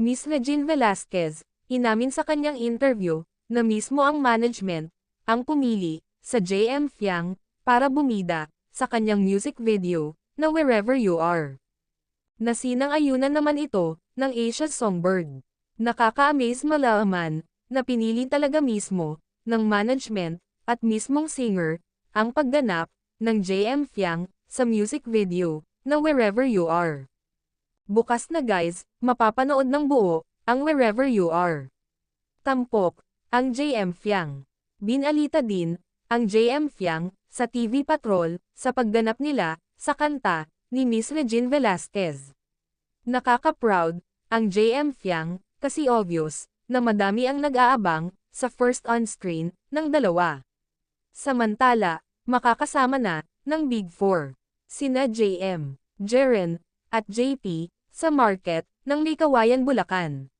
Miss Regine Velasquez, inamin sa kanyang interview, na mismo ang management, ang pumili, sa JM Fiang, para bumida, sa kanyang music video, na Wherever You Are. Nasinang-ayunan naman ito, ng Asia's Songbird. Nakaka-amaze malaman, na pinili talaga mismo, ng management, at mismong singer, ang pagganap, ng JM Fiang, sa music video, na Wherever You Are. Bukas na guys, mapapanood ng buo, ang Wherever You Are. Tampok, ang JM Fiang. Binalita din, ang JM Fiang, sa TV Patrol, sa pagganap nila, sa kanta, ni Miss Regine Velasquez. Nakaka-proud, ang JM Fiang, kasi obvious, na madami ang nag-aabang, sa first on-screen, ng dalawa. Samantala, makakasama na, ng Big Four. Sina JM, Jeren, at JP, sa market, ng May Kawayan Bulacan.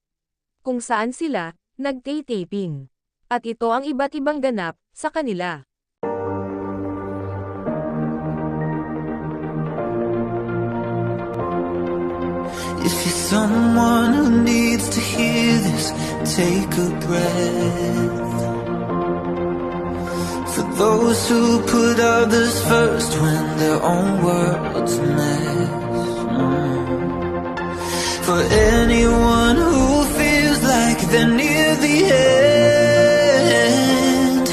Kung saan sila, nag-taping. At ito ang iba't ibang ganap, sa kanila. If you're someone who needs to hear this, take a breath. For those who put others first when their own world's a mess. For anyone who feels like they're near the end,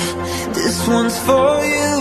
this one's for you.